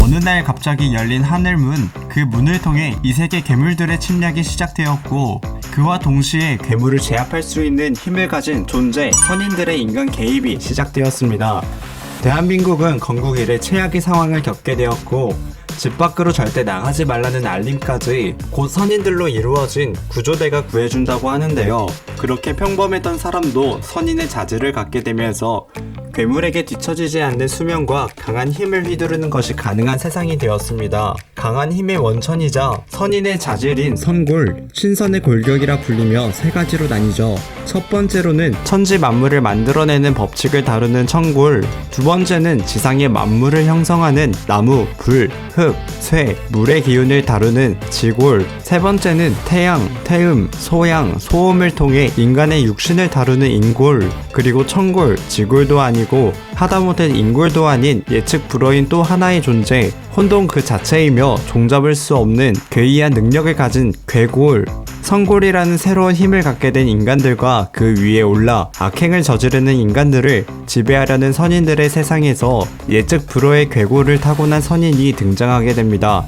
어느 날 갑자기 열린 하늘문, 그 문을 통해 이 세계 괴물들의 침략이 시작되었고, 그와 동시에 괴물을 제압할 수 있는 힘을 가진 존재, 선인들의 인간 개입이 시작되었습니다. 대한민국은 건국 이래 최악의 상황을 겪게 되었고, 집 밖으로 절대 나가지 말라는 알림까지 곧 선인들로 이루어진 구조대가 구해준다고 하는데요. 그렇게 평범했던 사람도 선인의 자질을 갖게 되면서 괴물에게 뒤처지지 않는 수명과 강한 힘을 휘두르는 것이 가능한 세상이 되었습니다. 강한 힘의 원천이자 선인의 자질인 선골, 신선의 골격이라 불리며 세 가지로 나뉘죠. 첫 번째로는 천지 만물을 만들어내는 법칙을 다루는 천골, 두 번째는 지상의 만물을 형성하는 나무, 불, 흙, 쇠, 물의 기운을 다루는 지골, 세 번째는 태양, 태음, 소양, 소음을 통해 인간의 육신을 다루는 인골, 그리고 천골, 지골도 아니고 하다못해 인골도 아닌 예측 불허인 또 하나의 존재, 혼돈 그 자체이며 종잡을 수 없는 괴이한 능력을 가진 괴골, 선골이라는 새로운 힘을 갖게 된 인간들과 그 위에 올라 악행을 저지르는 인간들을 지배하려는 선인들의 세상에서 예측 불허의 괴골을 타고난 선인이 등장하게 됩니다.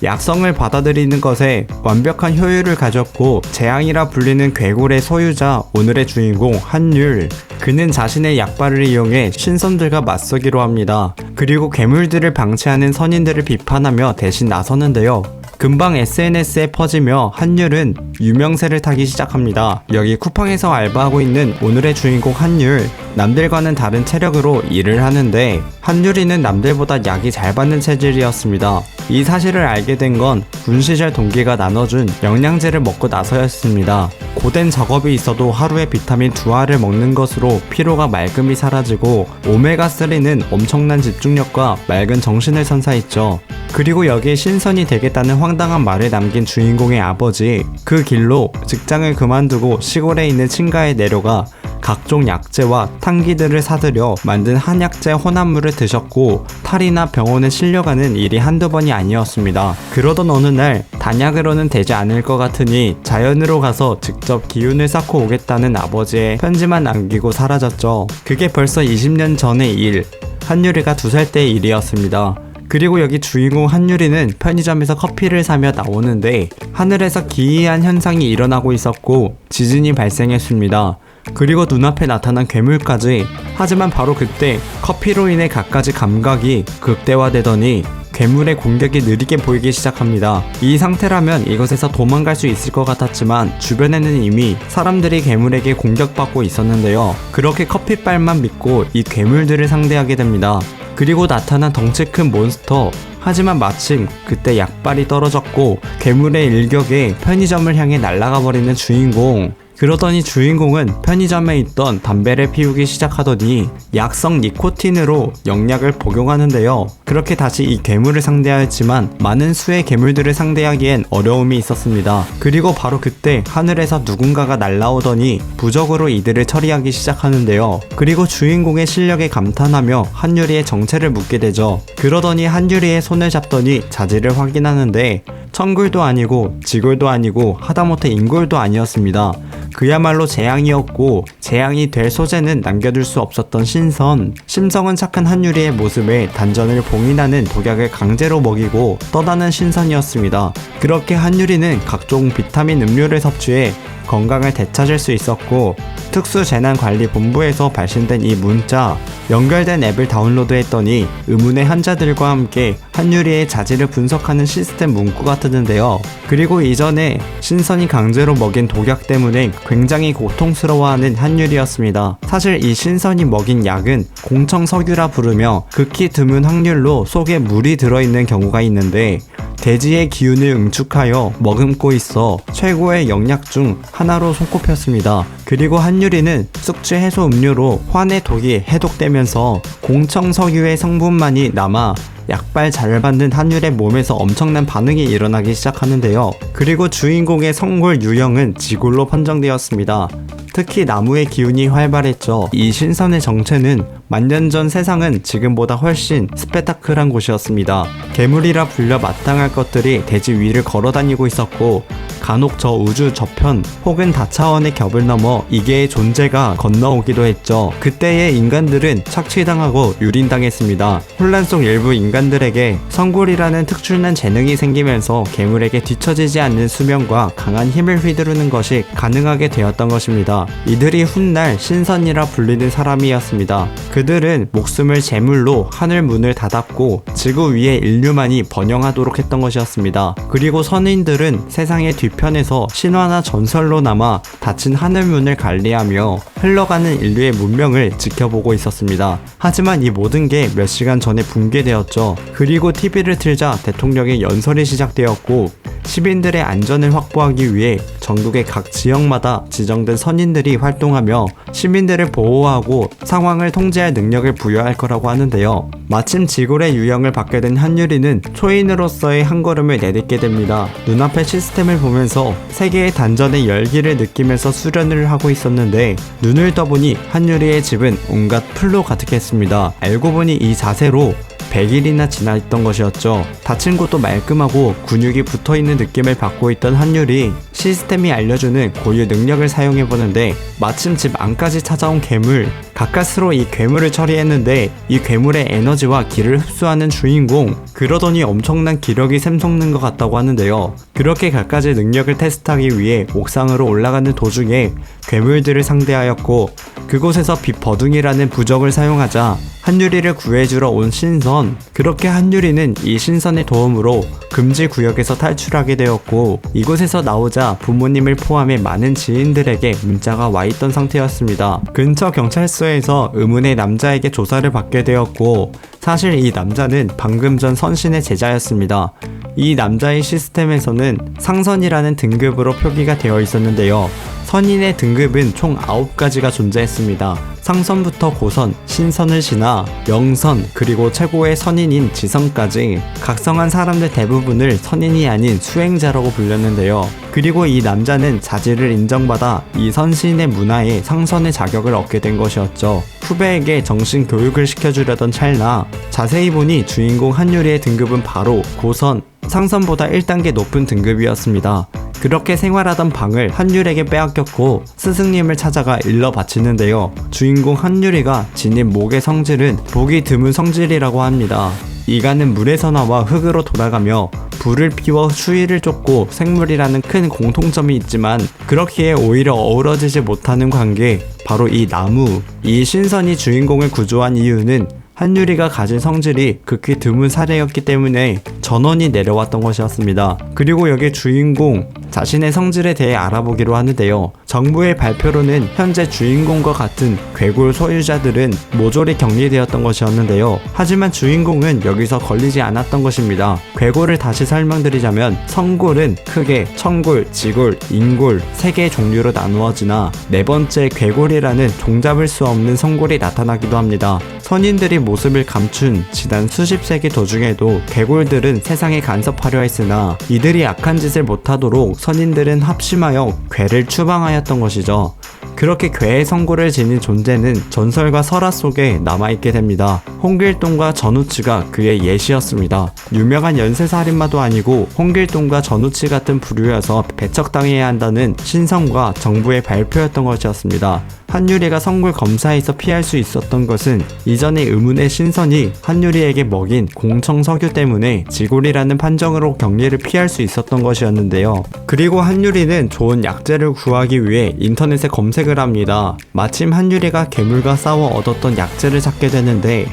약성을 받아들이는 것에 완벽한 효율을 가졌고 재앙이라 불리는 괴골의 소유자, 오늘의 주인공 한율. 그는 자신의 약발을 이용해 신선들과 맞서기로 합니다. 그리고 괴물들을 방치하는 선인들을 비판하며 대신 나서는데요. 금방 SNS에 퍼지며 한율은 유명세를 타기 시작합니다. 여기 쿠팡에서 알바하고 있는 오늘의 주인공 한율, 남들과는 다른 체력으로 일을 하는데 한율이는 남들보다 약이 잘 받는 체질이었습니다. 이 사실을 알게 된 건 군 시절 동기가 나눠준 영양제를 먹고 나서였습니다. 고된 작업이 있어도 하루에 비타민 2알을 먹는 것으로 피로가 말끔히 사라지고 오메가3는 엄청난 집중력과 맑은 정신을 선사했죠. 그리고 여기에 신선이 되겠다는 황당한 말을 남긴 주인공의 아버지, 그 길로 직장을 그만두고 시골에 있는 친가에 내려가 각종 약재와 탕기들을 사들여 만든 한약재 혼합물을 드셨고 탈이나 병원에 실려가는 일이 한두 번이 아니었습니다. 그러던 어느 날 단약으로는 되지 않을 것 같으니 자연으로 가서 직접 기운을 쌓고 오겠다는 아버지의 편지만 남기고 사라졌죠. 그게 벌써 20년 전의 일, 한유리가 2살 때의 일이었습니다. 그리고 여기 주인공 한유리는 편의점에서 커피를 사며 나오는데 하늘에서 기이한 현상이 일어나고 있었고 지진이 발생했습니다. 그리고 눈앞에 나타난 괴물까지. 하지만 바로 그때 커피로 인해 갖가지 감각이 극대화되더니 괴물의 공격이 느리게 보이기 시작합니다. 이 상태라면 이것에서 도망갈 수 있을 것 같았지만 주변에는 이미 사람들이 괴물에게 공격받고 있었는데요. 그렇게 커피빨만 믿고 이 괴물들을 상대하게 됩니다. 그리고 나타난 덩치 큰 몬스터. 하지만 마침 그때 약발이 떨어졌고 괴물의 일격에 편의점을 향해 날아가 버리는 주인공. 그러더니 주인공은 편의점에 있던 담배를 피우기 시작하더니 약성 니코틴으로 영약을 복용하는데요. 그렇게 다시 이 괴물을 상대하였지만 많은 수의 괴물들을 상대하기엔 어려움이 있었습니다. 그리고 바로 그때 하늘에서 누군가가 날아오더니 부적으로 이들을 처리하기 시작하는데요. 그리고 주인공의 실력에 감탄하며 한유리의 정체를 묻게 되죠. 그러더니 한유리의 손을 잡더니 자질을 확인하는데 천골도 아니고 지골도 아니고 하다못해 인골도 아니었습니다. 그야말로 재앙이었고 재앙이 될 소재는 남겨둘 수 없었던 신선. 심성은 착한 한유리의 모습에 단전을 봉인하는 독약을 강제로 먹이고 떠나는 신선이었습니다. 그렇게 한유리는 각종 비타민 음료를 섭취해 건강을 되찾을 수 있었고 특수재난관리본부에서 발신된 이 문자, 연결된 앱을 다운로드했더니 의문의 환자들과 함께 한유리의 자질을 분석하는 시스템 문구가 뜨는데요. 그리고 이전에 신선이 강제로 먹인 독약 때문에 굉장히 고통스러워하는 한유리였습니다. 사실 이 신선이 먹인 약은 공청석유라 부르며 극히 드문 확률로 속에 물이 들어있는 경우가 있는데 대지의 기운을 응축하여 머금고 있어 최고의 영약 중 하나로 손꼽혔습니다. 그리고 한유리는 숙취 해소 음료로 환의 독이 해독되면서 공청석유의 성분만이 남아 약발 잘 받는 한율의 몸에서 엄청난 반응이 일어나기 시작하는데요. 그리고 주인공의 성골 유형은 지골로 판정되었습니다. 특히 나무의 기운이 활발했죠. 이 신선의 정체는 만년 전 세상은 지금보다 훨씬 스페타클한 곳이었습니다. 괴물이라 불려 마땅할 것들이 대지 위를 걸어다니고 있었고 간혹 저 우주 저편 혹은 다차원의 겹을 넘어 이계의 존재가 건너오기도 했죠. 그때의 인간들은 착취당하고 유린당했습니다. 혼란 속 일부 인간 인간들에게 성굴이라는 특출난 재능이 생기면서 괴물에게 뒤처지지 않는 수명과 강한 힘을 휘두르는 것이 가능하게 되었던 것입니다. 이들이 훗날 신선이라 불리는 사람이었습니다. 그들은 목숨을 제물로 하늘 문을 닫았고 지구 위에 인류만이 번영하도록 했던 것이었습니다. 그리고 선인들은 세상의 뒤편에서 신화나 전설로 남아 닫힌 하늘문을 관리하며 흘러가는 인류의 문명을 지켜보고 있었습니다. 하지만 이 모든 게 몇 시간 전에 붕괴되었죠. 그리고 TV를 틀자 대통령의 연설이 시작되었고 시민들의 안전을 확보하기 위해 전국의 각 지역마다 지정된 선인들이 활동하며 시민들을 보호하고 상황을 통제할 능력을 부여할 거라고 하는데요. 마침 지골의 유형을 받게 된 한유리는 초인으로서의 한 걸음을 내딛게 됩니다. 눈앞의 시스템을 보면서 세계의 단전의 열기를 느끼면서 수련을 하고 있었는데 눈을 떠보니 한유리의 집은 온갖 풀로 가득했습니다. 알고 보니 이 자세로 100일이나 지나있던 것이었죠. 다친 곳도 말끔하고 근육이 붙어있는 느낌을 받고 있던 한율이 시스템이 알려주는 고유 능력을 사용해보는데 마침 집 안까지 찾아온 괴물, 가까스로 이 괴물을 처리했는데 이 괴물의 에너지와 기를 흡수하는 주인공, 그러더니 엄청난 기력이 샘솟는 것 같다고 하는데요. 그렇게 갖가지 능력을 테스트하기 위해 옥상으로 올라가는 도중에 괴물들을 상대하였고 그곳에서 빛버둥이라는 부적을 사용하자 한유리를 구해주러 온 신선, 그렇게 한유리는 이 신선의 도움으로 금지 구역에서 탈출하게 되었고 이곳에서 나오자 부모님을 포함해 많은 지인들에게 문자가 와있던 상태였습니다. 근처 경찰서에서 의문의 남자에게 조사를 받게 되었고 사실 이 남자는 방금 전 선신의 제자였습니다. 이 남자의 시스템에서는 상선이라는 등급으로 표기가 되어 있었는데요. 선인의 등급은 총 9가지가 존재했습니다. 상선부터 고선, 신선을 지나 명선, 그리고 최고의 선인인 지선까지 각성한 사람들 대부분을 선인이 아닌 수행자라고 불렸는데요. 그리고 이 남자는 자질을 인정받아 이 선신의 문화에 상선의 자격을 얻게 된 것이었죠. 후배에게 정신 교육을 시켜주려던 찰나 자세히 보니 주인공 한유리의 등급은 바로 고선, 상선보다 1단계 높은 등급이었습니다. 그렇게 생활하던 방을 한율에게 빼앗겼고 스승님을 찾아가 일러 바치는데요. 주인공 한율이가 지닌 목의 성질은 보기 드문 성질이라고 합니다. 이가는 물에서 나와 흙으로 돌아가며 불을 피워 추위를 쫓고 생물이라는 큰 공통점이 있지만 그렇기에 오히려 어우러지지 못하는 관계, 바로 이 나무. 이 신선이 주인공을 구조한 이유는 한유리가 가진 성질이 극히 드문 사례였기 때문에 전원이 내려왔던 것이었습니다. 그리고 여기 주인공 자신의 성질에 대해 알아보기로 하는데요. 정부의 발표로는 현재 주인공과 같은 괴골 소유자들은 모조리 격리되었던 것이었는데요. 하지만 주인공은 여기서 걸리지 않았던 것입니다. 괴골을 다시 설명드리자면 성골은 크게 청골, 지골, 인골 3개의 종류로 나누어지나 네 번째 괴골이라는 종잡을 수 없는 성골이 나타나기도 합니다. 선인들이 모습을 감춘 지난 수십 세기 도중에도 괴골들은 세상에 간섭하려 했으나 이들이 악한 짓을 못하도록 선인들은 합심하여 괴를 추방하였던 것이죠. 그렇게 괴의 성골을 지닌 존재는 전설과 설화 속에 남아있게 됩니다. 홍길동과 전우치가 그의 예시였습니다. 유명한 연쇄살인마도 아니고 홍길동과 전우치 같은 부류여서 배척당해야 한다는 신성과 정부의 발표였던 것이었습니다. 한유리가 성골 검사에서 피할 수 있었던 것은 이전에 의문의 신선이 한유리에게 먹인 공청석유 때문에 지골이라는 판정으로 격리를 피할 수 있었던 것이었는데요. 그리고 한유리는 좋은 약재를 구하기 위해 인터넷에 검색을 합니다. 마침 한유리가 괴물과 싸워 얻었던 약재를 찾게 되는데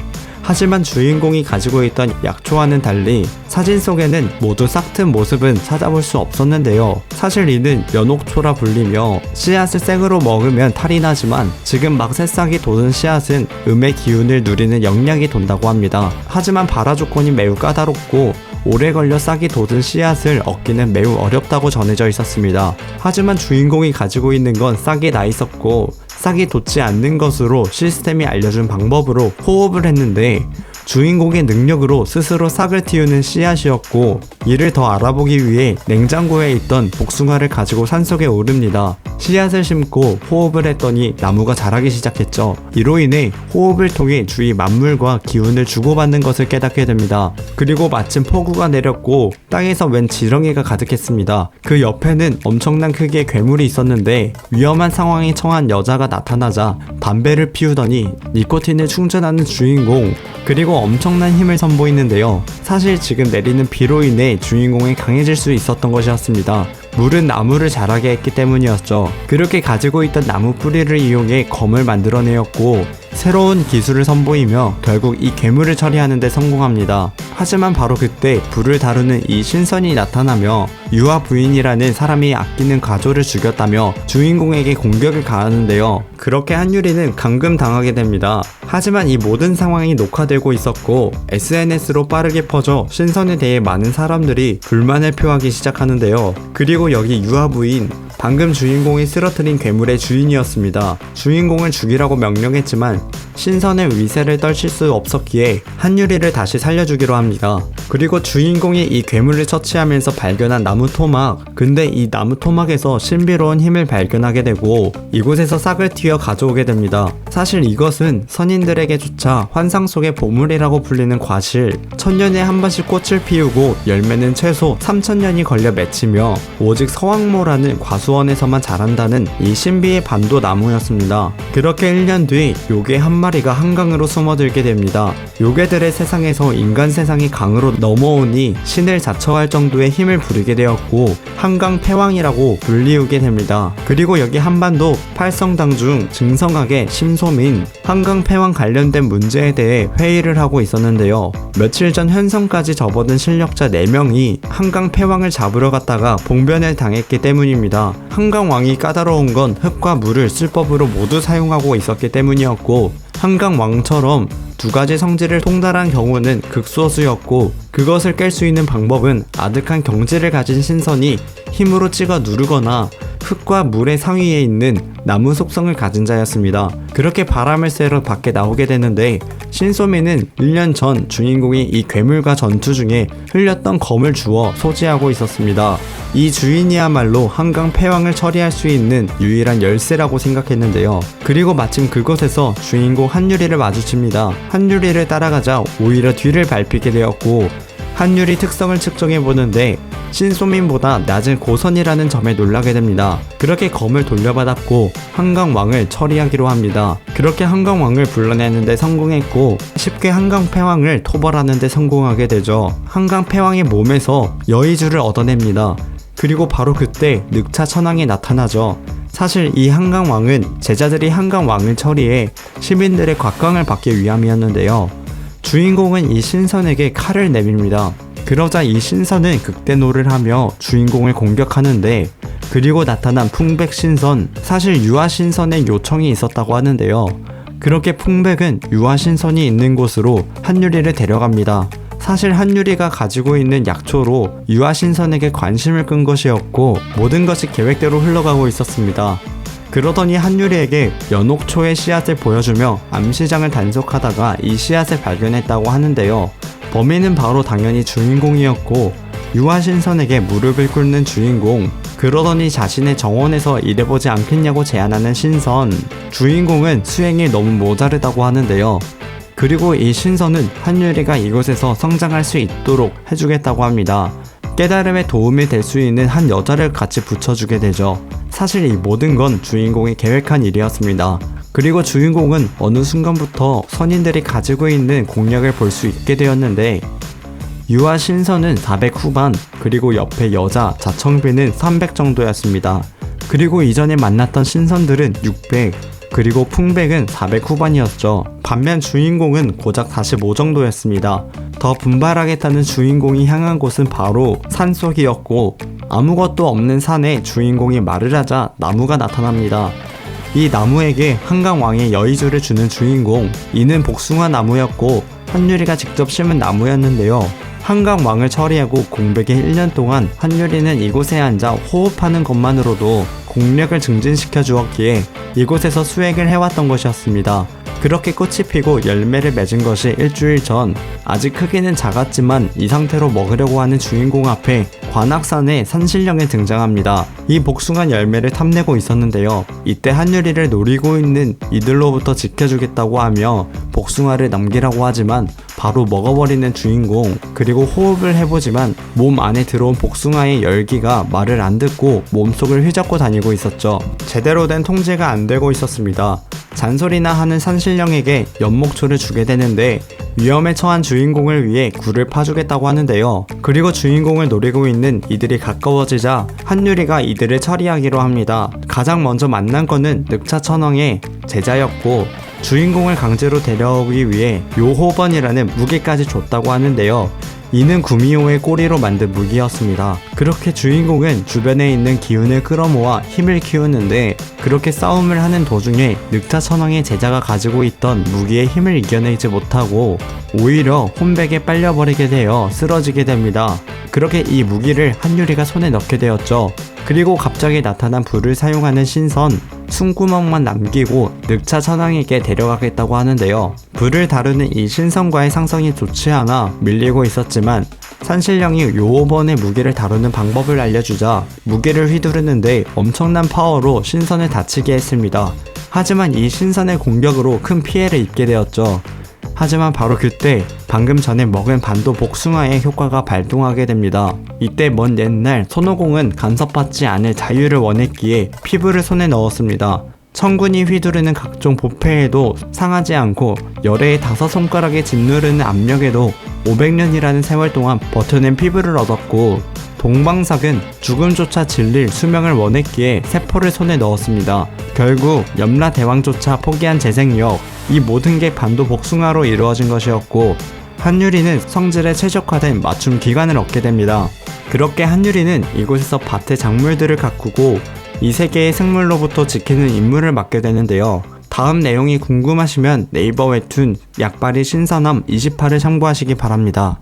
하지만 주인공이 가지고 있던 약초와는 달리 사진 속에는 모두 싹튼 모습은 찾아볼 수 없었는데요. 사실 이는 연옥초라 불리며 씨앗을 생으로 먹으면 탈이 나지만 지금 막 새싹이 돋은 씨앗은 음의 기운을 누리는 영양이 돈다고 합니다. 하지만 발화 조건이 매우 까다롭고 오래 걸려 싹이 돋은 씨앗을 얻기는 매우 어렵다고 전해져 있었습니다. 하지만 주인공이 가지고 있는 건 싹이 나 있었고 싹이 돋지 않는 것으로 시스템이 알려준 방법으로 호흡을 했는데 주인공의 능력으로 스스로 싹을 틔우는 씨앗이었고 이를 더 알아보기 위해 냉장고에 있던 복숭아를 가지고 산속에 오릅니다. 씨앗을 심고 호흡을 했더니 나무가 자라기 시작했죠. 이로 인해 호흡을 통해 주위 만물과 기운을 주고받는 것을 깨닫게 됩니다. 그리고 마침 폭우가 내렸고 땅에서 웬 지렁이가 가득했습니다. 그 옆에는 엄청난 크기의 괴물이 있었는데 위험한 상황에 처한 여자가 나타나자 담배를 피우더니 니코틴을 충전하는 주인공, 그리고 그리고 엄청난 힘을 선보이는데요. 사실 지금 내리는 비로 인해 주인공이 강해질 수 있었던 것이었습니다. 물은 나무를 자라게 했기 때문이었죠. 그렇게 가지고 있던 나무 뿌리를 이용해 검을 만들어내었고 새로운 기술을 선보이며 결국 이 괴물을 처리하는 데 성공합니다. 하지만 바로 그때 불을 다루는 이 신선이 나타나며 유아 부인이라는 사람이 아끼는 가조를 죽였다며 주인공에게 공격을 가하는데요. 그렇게 한유리는 감금당하게 됩니다. 하지만 이 모든 상황이 녹화되고 있었고 SNS로 빠르게 퍼져 신선에 대해 많은 사람들이 불만을 표하기 시작하는데요. 그리고 여기 유아 부인, 방금 주인공이 쓰러뜨린 괴물의 주인이었습니다. 주인공을 죽이라고 명령했지만 신선의 위세를 떨칠 수 없었기에 한유리를 다시 살려주기로 합니다. 그리고 주인공이 이 괴물을 처치하면서 발견한 나무 토막, 근데 이 나무 토막에서 신비로운 힘을 발견하게 되고 이곳에서 싹을 틔어 가져오게 됩니다. 사실 이것은 선인들에게조차 환상 속의 보물이라고 불리는 과실, 천년에 한 번씩 꽃을 피우고 열매는 최소 3000년이 걸려 맺히며 오직 서왕모라는 과수원에서만 자란다는 이 신비의 반도 나무였습니다. 그렇게 1년 뒤 요괴 한 마리가 한강으로 숨어들게 됩니다. 요괴들의 세상에서 인간 세상이 강으로 넘어오니 신을 자처할 정도의 힘을 부리게 되었고 한강 패왕이라고 불리우게 됩니다. 그리고 여기 한반도 팔성당 중 증성학의 심소민, 한강 패왕 관련된 문제에 대해 회의를 하고 있었는데요. 며칠 전 현성까지 접어든 실력자 4명이 한강 패왕을 잡으러 갔다가 봉변을 당했기 때문입니다. 한강왕이 까다로운 건 흙과 물을 술법으로 모두 사용하고 있었기 때문이었고 한강왕처럼 2가지 성질을 통달한 경우는 극소수였고 그것을 깰 수 있는 방법은 아득한 경지를 가진 신선이 힘으로 찍어 누르거나 흙과 물의 상위에 있는 나무 속성을 가진 자였습니다. 그렇게 바람을 쐬러 밖에 나오게 되는데 신소민은 1년 전 주인공이 이 괴물과 전투 중에 흘렸던 검을 주워 소지하고 있었습니다. 이 주인이야말로 한강 패왕을 처리할 수 있는 유일한 열쇠라고 생각했는데요. 그리고 마침 그곳에서 주인공 한유리를 마주칩니다. 한유리를 따라가자 오히려 뒤를 밟히게 되었고 한유리 특성을 측정해보는데 신소민보다 낮은 고선이라는 점에 놀라게 됩니다. 그렇게 검을 돌려받았고 한강왕을 처리하기로 합니다. 그렇게 한강왕을 불러내는데 성공했고 쉽게 한강패왕을 토벌하는데 성공하게 되죠. 한강패왕의 몸에서 여의주를 얻어냅니다. 그리고 바로 그때 늑차천왕이 나타나죠. 사실 이 한강왕은 제자들이 한강왕을 처리해 시민들의 곽광을 받기 위함이었는데요. 주인공은 이 신선에게 칼을 내밉니다. 그러자 이 신선은 극대노를 하며 주인공을 공격하는데 그리고 나타난 풍백신선, 사실 유아신선의 요청이 있었다고 하는데요. 그렇게 풍백은 유아신선이 있는 곳으로 한유리를 데려갑니다. 사실 한유리가 가지고 있는 약초로 유아신선에게 관심을 끈 것이었고 모든 것이 계획대로 흘러가고 있었습니다. 그러더니 한유리에게 연옥초의 씨앗을 보여주며 암시장을 단속하다가 이 씨앗을 발견했다고 하는데요. 범인은 바로 당연히 주인공이었고 유아신선에게 무릎을 꿇는 주인공, 그러더니 자신의 정원에서 일해보지 않겠냐고 제안하는 신선. 주인공은 수행이 너무 모자르다고 하는데요. 그리고 이 신선은 한유리가 이곳에서 성장할 수 있도록 해주겠다고 합니다. 깨달음에 도움이 될 수 있는 한 여자를 같이 붙여주게 되죠. 사실 이 모든 건 주인공이 계획한 일이었습니다. 그리고 주인공은 어느 순간부터 선인들이 가지고 있는 공략을 볼 수 있게 되었는데 유아 신선은 400 후반, 그리고 옆에 여자 자청비는 300 정도였습니다. 그리고 이전에 만났던 신선들은 600, 그리고 풍백은 400 후반이었죠. 반면 주인공은 고작 45 정도였습니다. 더 분발하겠다는 주인공이 향한 곳은 바로 산속이었고 아무것도 없는 산에 주인공이 말을 하자 나무가 나타납니다. 이 나무에게 한강왕의 여의주를 주는 주인공, 이는 복숭아 나무였고 한유리가 직접 심은 나무였는데요. 한강왕을 처리하고 공백의 1년 동안 한유리는 이곳에 앉아 호흡하는 것만으로도 공력을 증진시켜 주었기에 이곳에서 수행을 해왔던 것이었습니다. 그렇게 꽃이 피고 열매를 맺은 것이 일주일 전, 아직 크기는 작았지만 이 상태로 먹으려고 하는 주인공 앞에 관악산의 산신령이 등장합니다. 이 복숭아 열매를 탐내고 있었는데요. 이때 한유리를 노리고 있는 이들로부터 지켜주겠다고 하며 복숭아를 남기라고 하지만 바로 먹어버리는 주인공, 그리고 호흡을 해보지만 몸 안에 들어온 복숭아의 열기가 말을 안 듣고 몸속을 휘젓고 다니고 있었죠. 제대로 된 통제가 안 되고 있었습니다. 잔소리나 하는 산신령에게 연목초를 주게 되는데 위험에 처한 주인공을 위해 굴을 파주겠다고 하는데요. 그리고 주인공을 노리고 있는 이들이 가까워지자 한유리가 이들을 처리하기로 합니다. 가장 먼저 만난 거는 늑차천왕의 제자였고 주인공을 강제로 데려오기 위해 요호번이라는 무기까지 줬다고 하는데요. 이는 구미호의 꼬리로 만든 무기였습니다. 그렇게 주인공은 주변에 있는 기운을 끌어모아 힘을 키우는데 그렇게 싸움을 하는 도중에 늑차천왕의 제자가 가지고 있던 무기의 힘을 이겨내지 못하고 오히려 혼백에 빨려버리게 되어 쓰러지게 됩니다. 그렇게 이 무기를 한유리가 손에 넣게 되었죠. 그리고 갑자기 나타난 불을 사용하는 신선, 숨구멍만 남기고 늑차천왕에게 데려가겠다고 하는데요. 불을 다루는 이 신선과의 상성이 좋지 않아 밀리고 있었지만 산신령이 요호번의 무기를 다루는 방법을 알려주자 무기를 휘두르는데 엄청난 파워로 신선을 다치게 했습니다. 하지만 이 신선의 공격으로 큰 피해를 입게 되었죠. 하지만 바로 그때 방금 전에 먹은 반도 복숭아의 효과가 발동하게 됩니다. 이때 먼 옛날 손오공은 간섭받지 않을 자유를 원했기에 피부를 손에 넣었습니다. 천군이 휘두르는 각종 보패에도 상하지 않고 열애의 5손가락에 짓누르는 압력에도 500년이라는 세월 동안 버텨낸 피부를 얻었고 동방삭은 죽음조차 질릴 수명을 원했기에 세포를 손에 넣었습니다. 결국 염라대왕조차 포기한 재생력, 이 모든 게 반도 복숭아로 이루어진 것이었고 한유리는 성질에 최적화된 맞춤 기관을 얻게 됩니다. 그렇게 한유리는 이곳에서 밭의 작물들을 가꾸고 이 세계의 생물로부터 지키는 임무를 맡게 되는데요. 다음 내용이 궁금하시면 네이버 웹툰 약발이 신선함 28을 참고하시기 바랍니다.